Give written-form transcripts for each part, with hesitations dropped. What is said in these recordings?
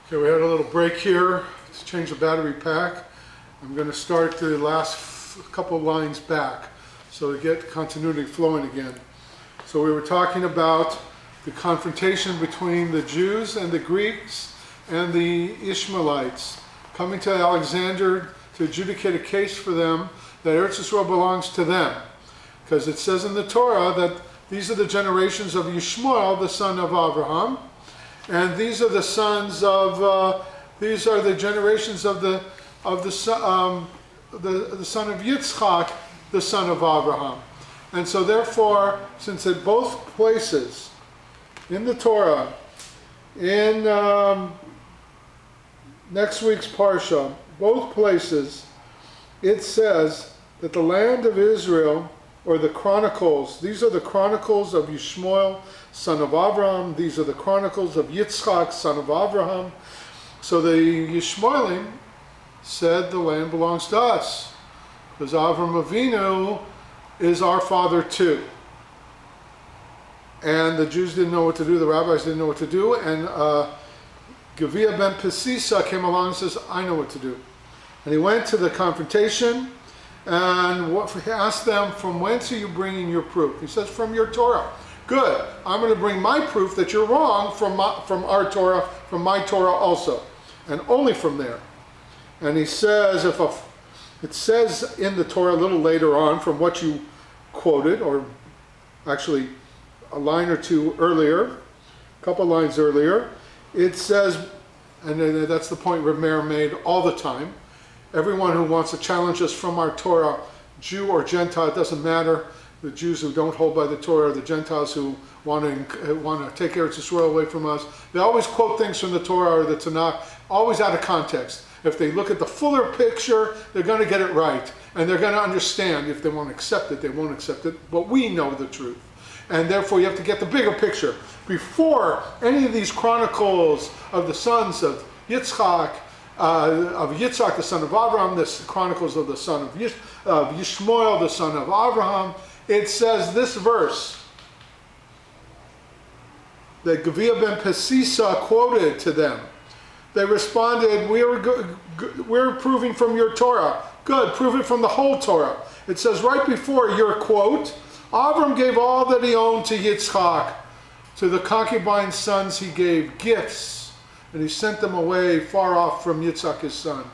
Okay, we had a little break here to change the battery pack. I'm going to start the last couple lines back so we get continuity flowing again. So we were talking about the confrontation between the Jews and the Greeks and the Ishmaelites coming to Alexander to adjudicate a case for them that Eretz Yisroel belongs to them. Because it says in the Torah that these are the generations of Yishmael, the son of Abraham, and these are the sons of, these are the generations of the son of Yitzchak, the son of Abraham. And so therefore, since at both places in the Torah, in next week's Parsha, both places, it says that the land of Israel, or the Chronicles, these are the Chronicles of Yishmael, son of Abraham. These are the Chronicles of Yitzchak, son of Abraham. So the Yishmaelim said the land belongs to us, because Avram Avinu is our father too. And the Jews didn't know what to do, the rabbis didn't know what to do, and Gavia ben Pesisa came along and says, I know what to do. And he went to the confrontation, and he asked them, from whence are you bringing your proof? He says, from your Torah. Good. I'm going to bring my proof that you're wrong from our Torah, from my Torah also. And only from there. And he says, it says in the Torah a little later on from what you quoted, or actually a line or two earlier, a couple lines earlier, it says, and that's the point Meir made all the time, everyone who wants to challenge us from our Torah, Jew or Gentile, it doesn't matter. The Jews who don't hold by the Torah, the Gentiles who want to take Eretz Yisroel away from us, they always quote things from the Torah or the Tanakh, always out of context. If they look at the fuller picture, they're going to get it right. And they're going to understand. If they won't accept it, they won't accept it. But we know the truth. And therefore, you have to get the bigger picture. Before any of these chronicles of the sons of Yitzchak, the son of Abraham, the chronicles of the son of Yishmael, the son of Abraham, it says this verse that Gavia ben Pesisa quoted to them. They responded, we're proving from your Torah. Good, prove it from the whole Torah. It says right before your quote, Avram gave all that he owned to Yitzchak. To the concubine sons he gave gifts, and he sent them away far off from Yitzchak his son.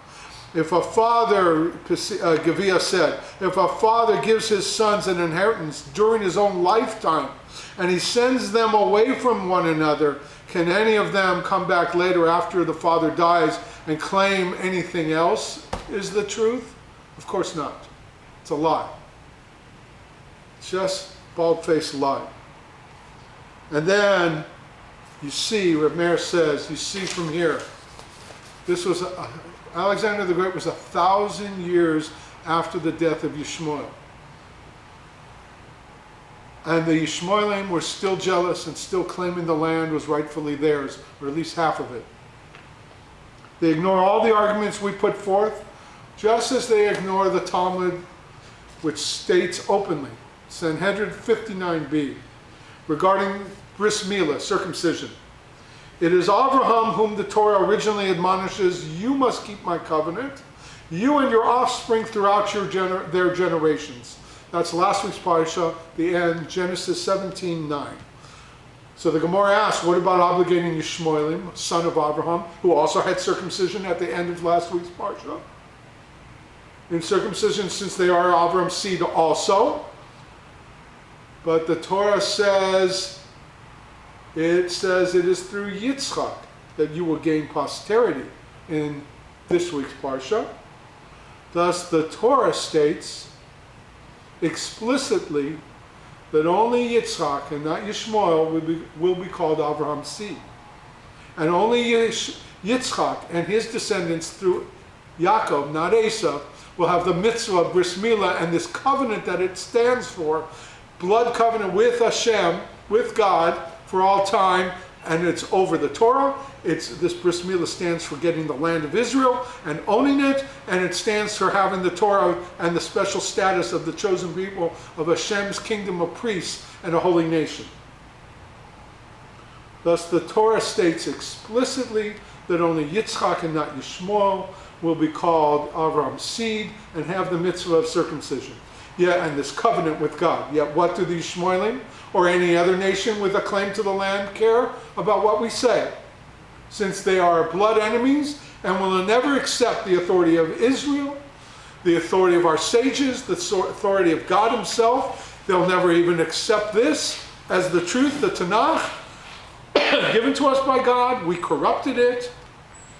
If a father, Gavia said, if a father gives his sons an inheritance during his own lifetime, and he sends them away from one another, can any of them come back later after the father dies and claim anything else is the truth? Of course not. It's a lie. It's just bald-faced lie. And then you see what Meir says, you see from here, this was, Alexander the Great was 1,000 years after the death of Yishmael. And the Yishmaelim were still jealous and still claiming the land was rightfully theirs, or at least half of it. They ignore all the arguments we put forth, just as they ignore the Talmud, which states openly, Sanhedrin 59b, regarding bris milah, circumcision. It is Abraham whom the Torah originally admonishes, you must keep my covenant, you and your offspring throughout their generations. That's last week's Parsha, the end, Genesis 17:9. So the Gemara asks, what about obligating Yishmaelim, son of Abraham, who also had circumcision at the end of last week's Parsha? In circumcision, since they are Abraham's seed also. But the Torah says, it is through Yitzchak that you will gain posterity in this week's Parsha. Thus the Torah states explicitly that only Yitzchak and not Yishmael will be called Abraham's seed. And only Yitzchak and his descendants through Yaakov, not Esau, will have the mitzvah of bris milah and this covenant that it stands for, blood covenant with Hashem, with God, for all time, and it's over the Torah. This bris milah stands for getting the land of Israel and owning it, and it stands for having the Torah and the special status of the chosen people of Hashem's kingdom of priests and a holy nation. Thus the Torah states explicitly that only Yitzchak and not Yishmael will be called Avram's seed and have the mitzvah of circumcision. Yeah, and this covenant with God. Yet what do the Yishmaelim or any other nation with a claim to the land care about what we say? Since they are blood enemies and will never accept the authority of Israel, the authority of our sages, the authority of God himself, they'll never even accept this as the truth, the Tanakh, given to us by God. We corrupted it.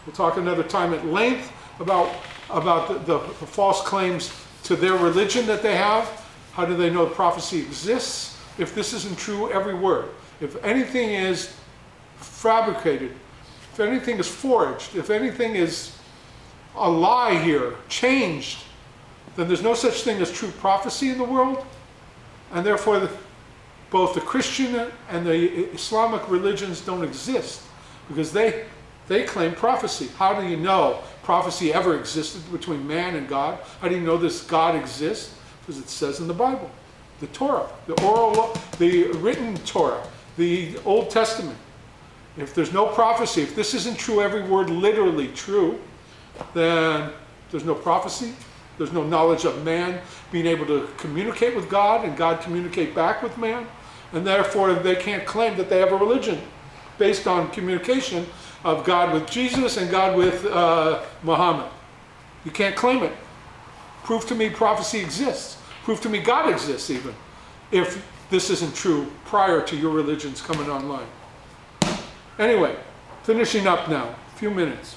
We'll talk another time at length about the false claims to their religion that they have. How do they know prophecy exists? If this isn't true, every word. If anything is fabricated, if anything is forged, if anything is a lie here, changed, then there's no such thing as true prophecy in the world. And therefore, both the Christian and the Islamic religions don't exist because they claim prophecy. How do you know prophecy ever existed between man and God? How do you know this God exists? Because it says in the Bible, the Torah, the oral, the written Torah, the Old Testament. If there's no prophecy, if this isn't true, every word literally true, then there's no prophecy. There's no knowledge of man being able to communicate with God and God communicate back with man. And therefore, they can't claim that they have a religion based on communication of God with Jesus and God with Muhammad. You can't claim it. Prove to me prophecy exists. Prove to me God exists even, if this isn't true prior to your religions coming online. Anyway, finishing up now, a few minutes.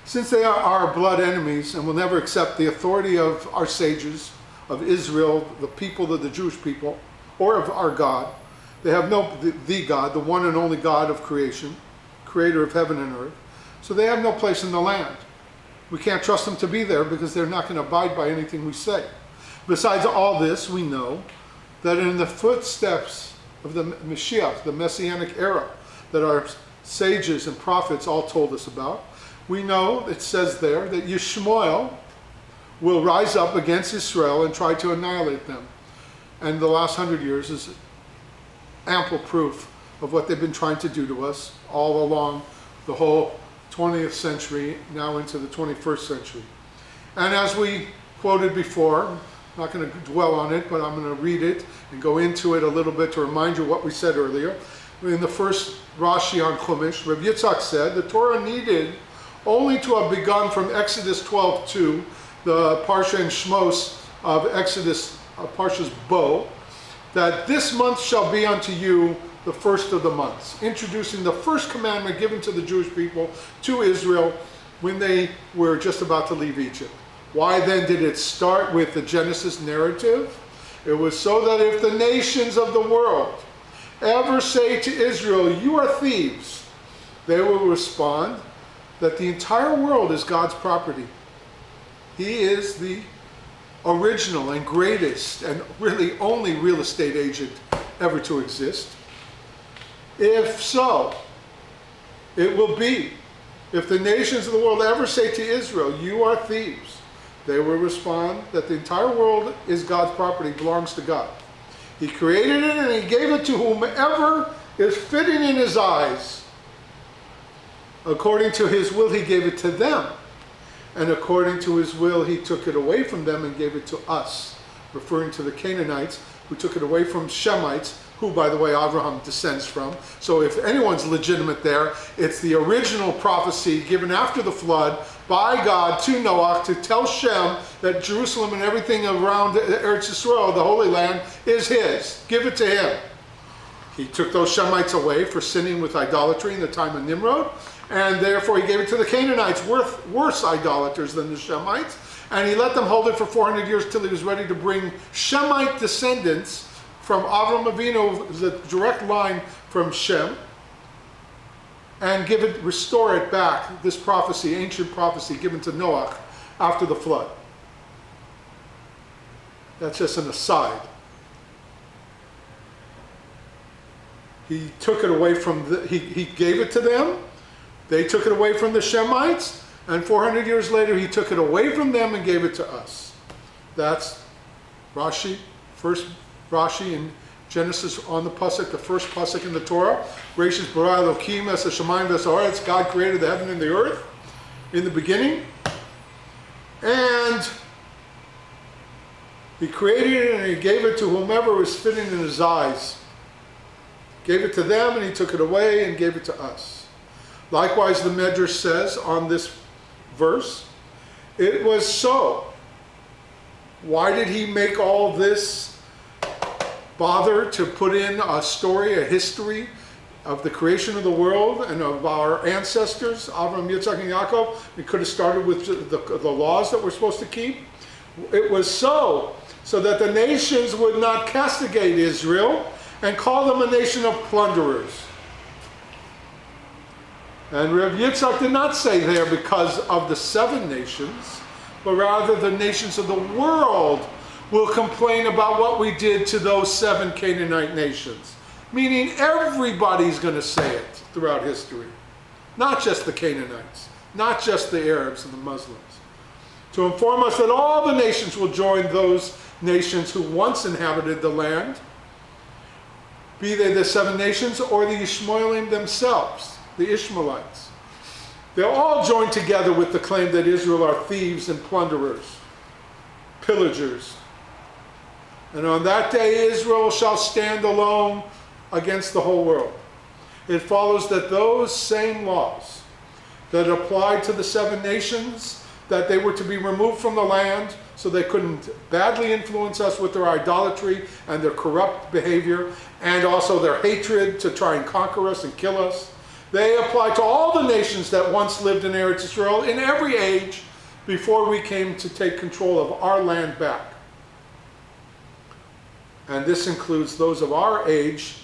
Since they are our blood enemies and will never accept the authority of our sages, of Israel, the people of the Jewish people, or of our God, they have the God, the one and only God of creation, creator of heaven and earth, so they have no place in the land. We can't trust them to be there because they're not going to abide by anything we say. Besides all this, we know that in the footsteps of the Mashiach, the Messianic era, that our sages and prophets all told us about, we know, it says there, that Yishmael will rise up against Yisroel and try to annihilate them. And the last 100 years is ample proof of what they've been trying to do to us all along the whole 20th century, now into the 21st century. And as we quoted before, I'm not going to dwell on it, but I'm going to read it and go into it a little bit to remind you what we said earlier. In the first Rashi on Chumash, Rav Yitzchak said, the Torah needed only to have begun from Exodus 12:2, the Parsha and Shmos of Exodus, Parsha's Bo, that this month shall be unto you the first of the months, introducing the first commandment given to the Jewish people, to Israel, when they were just about to leave Egypt. Why then did it start with the Genesis narrative? It was so that if the nations of the world ever say to Israel, you are thieves, they will respond that the entire world is God's property. He is the original and greatest and really only real estate agent ever to exist. If so, it will be, if the nations of the world ever say to Israel, you are thieves, they will respond that the entire world is God's property, belongs to God. He created it and he gave it to whomever is fitting in his eyes. According to his will, he gave it to them. And according to his will, he took it away from them and gave it to us, referring to the Canaanites, who took it away from Shemites, who, by the way, Abraham descends from. So if anyone's legitimate there, it's the original prophecy given after the flood by God to Noah to tell Shem that Jerusalem and everything around Eretz Yisroel, the Holy Land, is his. Give it to him. He took those Shemites away for sinning with idolatry in the time of Nimrod, and therefore he gave it to the Canaanites, worse idolaters than the Shemites, and he let them hold it for 400 years till he was ready to bring Shemite descendants from Avram Avinu, the direct line from Shem, and restore it back, this prophecy, ancient prophecy given to Noah after the flood. That's just an aside. He took it away from, he gave it to them, they took it away from the Shemites, and 400 years later he took it away from them and gave it to us. That's Rashi, first Rashi Genesis on the pasuk, the first pasuk in the Torah. Reshis bara Elokim es hashamayim v'haaretz. God created the heaven and the earth in the beginning. And he created it and he gave it to whomever was fitting in his eyes. Gave it to them and he took it away and gave it to us. Likewise, the Medrash says on this verse, it was so. Why did he make all this bother to put in a story, a history of the creation of the world and of our ancestors, Avraham, Yitzchak, and Yaakov? We could have started with the laws that we're supposed to keep. It was so that the nations would not castigate Israel and call them a nation of plunderers. And Rav Yitzchak did not say there because of the 7 nations, but rather the nations of the world will complain about what we did to those 7 Canaanite nations. Meaning everybody's going to say it throughout history. Not just the Canaanites, not just the Arabs and the Muslims. To inform us that all the nations will join those nations who once inhabited the land, be they the 7 nations or the Yishmaelim themselves, the Ishmaelites. They'll all join together with the claim that Israel are thieves and plunderers, pillagers. And on that day Israel shall stand alone against the whole world. It follows that those same laws that applied to the 7 nations, that they were to be removed from the land so they couldn't badly influence us with their idolatry and their corrupt behavior, and also their hatred to try and conquer us and kill us. They apply to all the nations that once lived in Eretz Yisroel in every age before we came to take control of our land back. And this includes those of our age,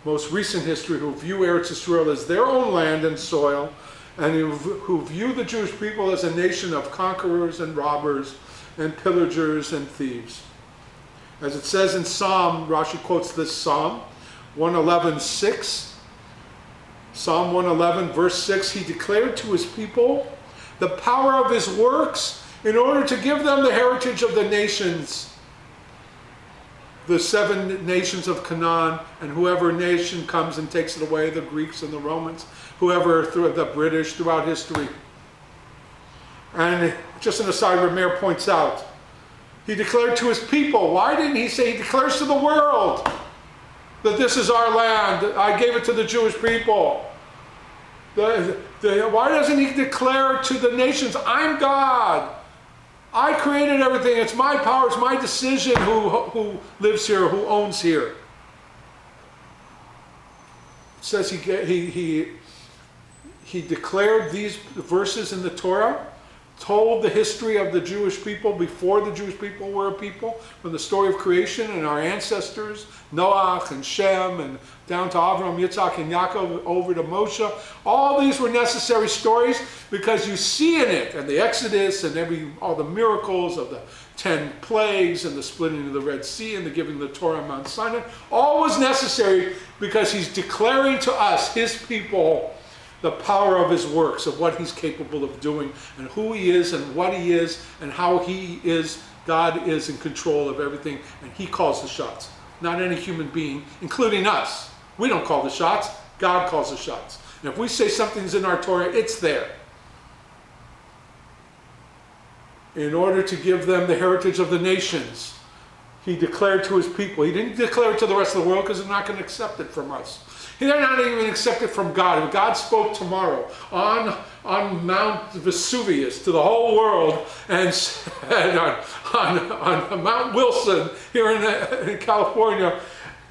most recent history, who view Eretz Yisroel as their own land and soil, and who view the Jewish people as a nation of conquerors and robbers and pillagers and thieves. As it says in Psalm, Rashi quotes this Psalm, 111:6. Psalm 111, verse 6, he declared to his people the power of his works in order to give them the heritage of the nations, the 7 nations of Canaan, and whoever nation comes and takes it away, the Greeks and the Romans, whoever, through the British, throughout history. And just an aside, Meir points out, he declared to his people. Why didn't he say he declares to the world that this is our land? I gave it to the Jewish people. Why doesn't he declare to the nations, I'm God. I created everything. It's my power. It's my decision who lives here, who owns here. It says he declared these verses in the Torah, told the history of the Jewish people before the Jewish people were a people, from the story of creation and our ancestors, Noah and Shem, and down to Avraham, Yitzchak, and Yaakov, over to Moshe. All these were necessary stories because you see in it, and the Exodus, and all the miracles of the 10 plagues, and the splitting of the Red Sea, and the giving the Torah on Mount Sinai, all was necessary because he's declaring to us, his people, the power of his works, of what he's capable of doing, and who he is, and what he is, and how he is. God is in control of everything, and he calls the shots. Not any human being, including us. We don't call the shots. God calls the shots. And if we say something's in our Torah, it's there. In order to give them the heritage of the nations, he declared to his people. He didn't declare it to the rest of the world because they're not going to accept it from us. They're not even accept it from God. If God spoke tomorrow on Mount Vesuvius to the whole world, and said on Mount Wilson here in California,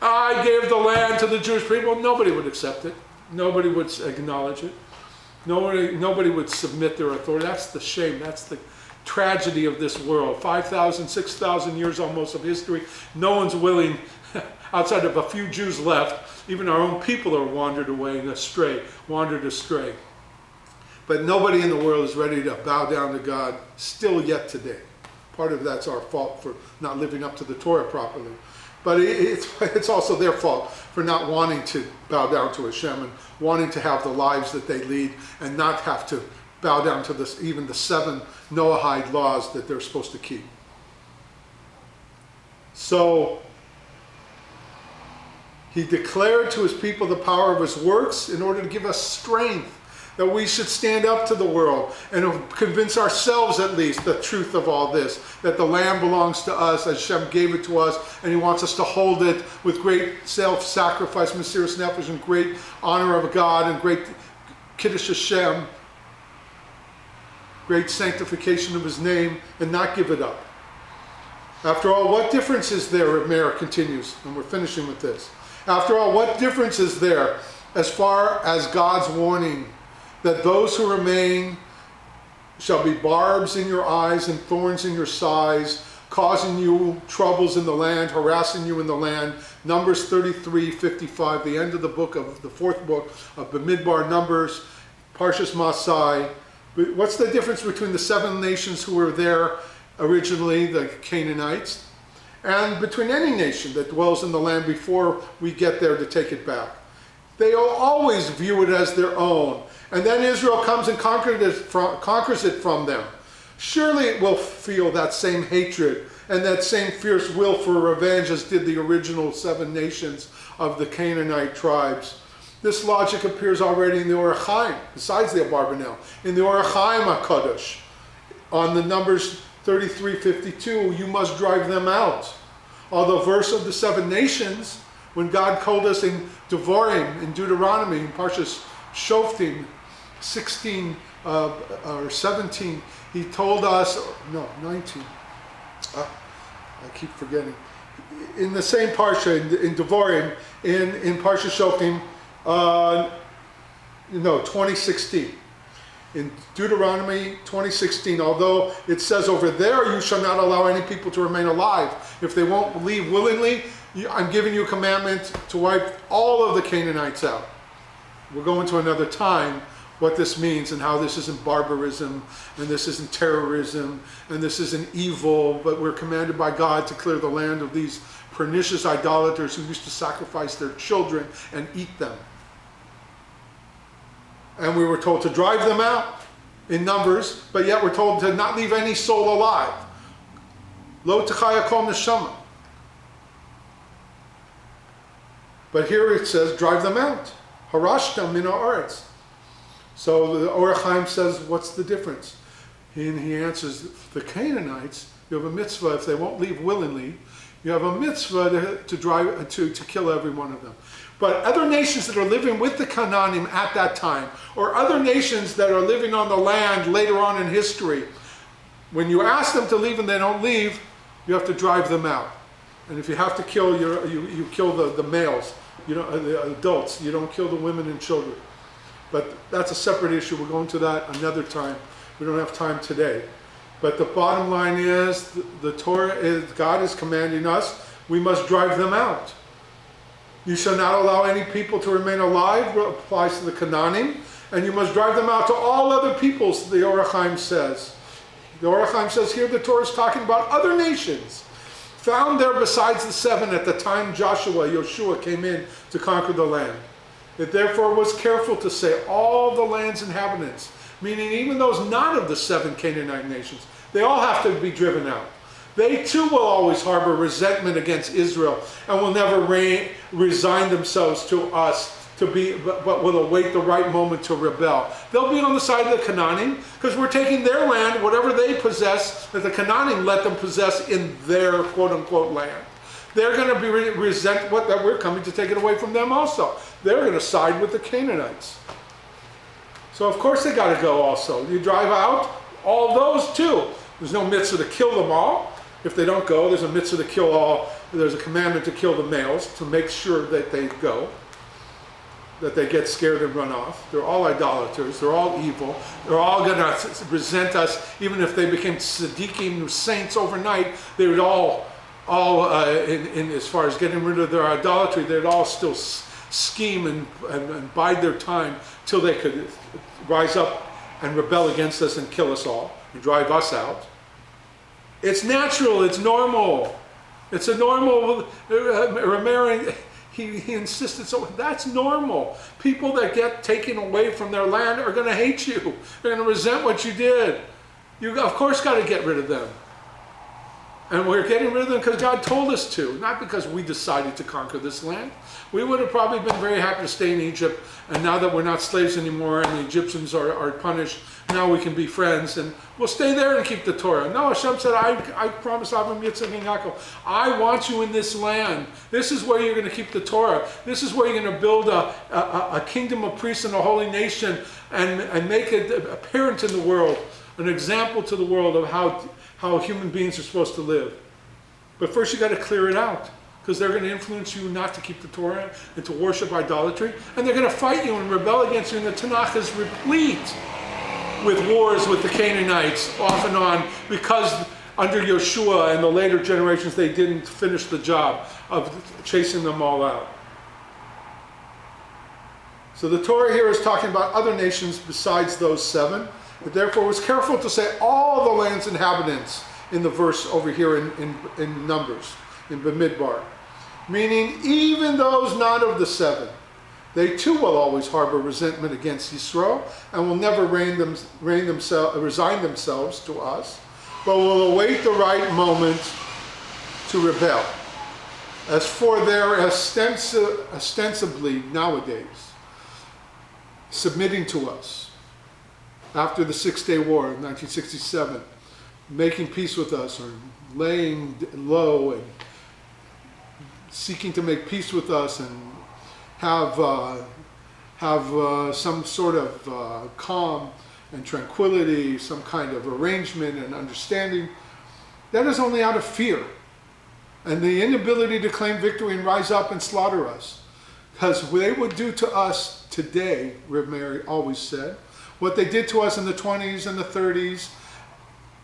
I gave the land to the Jewish people, nobody would accept it. Nobody would acknowledge it. Nobody would submit their authority. That's the shame. That's the tragedy of this world. 5,000, 6,000 years almost of history. No one's willing, outside of a few Jews left. Even our own people are wandered astray. But nobody in the world is ready to bow down to God still yet today. Part of that's our fault for not living up to the Torah properly. But it's also their fault for not wanting to bow down to Hashem and wanting to have the lives that they lead and not have to bow down to even the 7 Noahide laws that they're supposed to keep. So He declared to his people the power of his works in order to give us strength, that we should stand up to the world and convince ourselves at least the truth of all this, that the land belongs to us, as Hashem gave it to us, and he wants us to hold it with great self-sacrifice, Mesiras Nefesh, and great honor of God, and great Kiddush Hashem, great sanctification of his name, and not give it up. After all, what difference is there, Meir continues, and we're finishing with this. After all, what difference is there as far as God's warning that those who remain shall be barbs in your eyes and thorns in your sides, causing you troubles in the land, harassing you in the land. Numbers 33:55, the end of the book of the fourth book of Bamidbar, Numbers, Parshas Masai. What's the difference between the 7 nations who were there originally, the Canaanites, and between any nation that dwells in the land before we get there to take it back? They always view it as their own. And then Israel comes and conquers it from them. Surely it will feel that same hatred and that same fierce will for revenge as did the original 7 nations of the Canaanite tribes. This logic appears already in the Orach Chaim, besides the Abarbanel, in the Orach Chaim HaKadosh. On the Numbers 33:52, you must drive them out. Although verse of the 7 nations, when God told us in Devarim, in Deuteronomy, in Parshas Shoftim 16 or 17, he told us, no, 19. I keep forgetting. In the same Parsha, in Devarim, in Parshas Shoftim, 2016. In Deuteronomy 20:16, although it says over there, you shall not allow any people to remain alive. If they won't leave willingly, I'm giving you a commandment to wipe all of the Canaanites out. We'll go into another time what this means and how this isn't barbarism and this isn't terrorism and this isn't evil, but we're commanded by God to clear the land of these pernicious idolaters who used to sacrifice their children and eat them. And we were told to drive them out in Numbers, but yet we're told to not leave any soul alive. Lo techaya kol neshama. But here it says, drive them out. Harashtam min ha'aretz. So the Orach Chaim says, what's the difference? And he answers, the Canaanites, you have a mitzvah, if they won't leave willingly, you have a mitzvah to kill every one of them. But other nations that are living with the Canaanim at that time, or other nations that are living on the land later on in history, when you ask them to leave and they don't leave, you have to drive them out. And if you have to kill, you kill the males, the adults. You don't kill the women and children. But that's a separate issue. We'll go into that another time. We don't have time today. But the bottom line is, the Torah is, God is commanding us, we must drive them out. You shall not allow any people to remain alive, applies to the Canaanim, and you must drive them out to all other peoples, the Orach Chaim says. The Orach Chaim says here the Torah is talking about other nations, found there besides the 7 at the time Joshua came in to conquer the land. It therefore was careful to say all the land's inhabitants, meaning even those not of the 7 Canaanite nations, they all have to be driven out. They too will always harbor resentment against Israel and will never resign themselves to us, but will await the right moment to rebel. They'll be on the side of the Canaanim because we're taking their land, whatever they possess, that the Canaanim let them possess in their quote-unquote land. They're going to be resent that we're coming to take it away from them also. They're going to side with the Canaanites. So of course they got to go also. You drive out all those too. There's no mitzvah to kill them all. If they don't go, there's a mitzvah to kill all. There's a commandment to kill the males to make sure that they go, that they get scared and run off. They're all idolaters. They're all evil. They're all going to resent us. Even if they became tzaddikim, saints overnight, they would all as far as getting rid of their idolatry, they'd all still scheme and bide their time till they could rise up and rebel against us and kill us all and drive us out. It's natural, it's normal. It's a normal, he insisted, so that's normal. People that get taken away from their land are going to hate you. They're going to resent what you did. You, of course, got to get rid of them. And we're getting rid of them because God told us to, not because we decided to conquer this land. We would have probably been very happy to stay in Egypt, and now that we're not slaves anymore and the Egyptians are punished, now we can be friends and we'll stay there and keep the Torah. No, Hashem said, I promised Abraham, Yitzchak, and Yaakov, I want you in this land. This is where you're going to keep the Torah. This is where you're going to build a kingdom of priests and a holy nation and make it apparent in the world, an example to the world of how human beings are supposed to live. But first you got to clear it out, because they're going to influence you not to keep the Torah and to worship idolatry, and they're going to fight you and rebel against you. And the Tanakh is replete with wars with the Canaanites off and on, because under Yeshua and the later generations they didn't finish the job of chasing them all out. So the Torah here is talking about other nations besides those 7. It therefore was careful to say all the land's inhabitants in the verse over here in Numbers, in Bamidbar. Meaning even those not of the 7. They too will always harbor resentment against Yisroel and will never resign themselves to us, but will await the right moment to rebel. As for their ostensibly nowadays submitting to us, after the 6-Day War in 1967, making peace with us or laying low and seeking to make peace with us and have some sort of calm and tranquility, some kind of arrangement and understanding, that is only out of fear and the inability to claim victory and rise up and slaughter us. Because they would do to us today, Rav Meir always said, what they did to us in the 20s and the 30s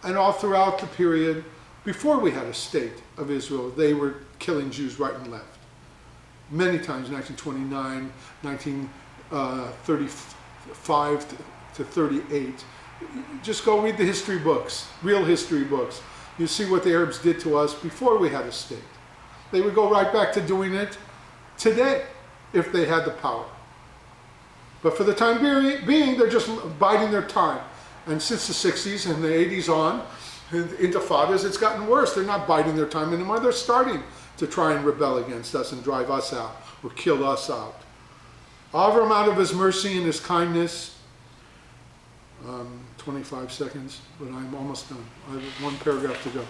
and all throughout the period before we had a state of Israel. They were killing Jews right and left. Many times, 1929, 1935 to 38. Just go read the history books, real history books. You see what the Arabs did to us before we had a state. They would go right back to doing it today if they had the power. But for the time being, they're just biding their time. And since the 60s and the 80s on, intifadas, it's gotten worse. They're not biding their time anymore. They're starting to try and rebel against us and drive us out or kill us out. Avram, out of his mercy and his kindness, 25 seconds, but I'm almost done. I have one paragraph to go.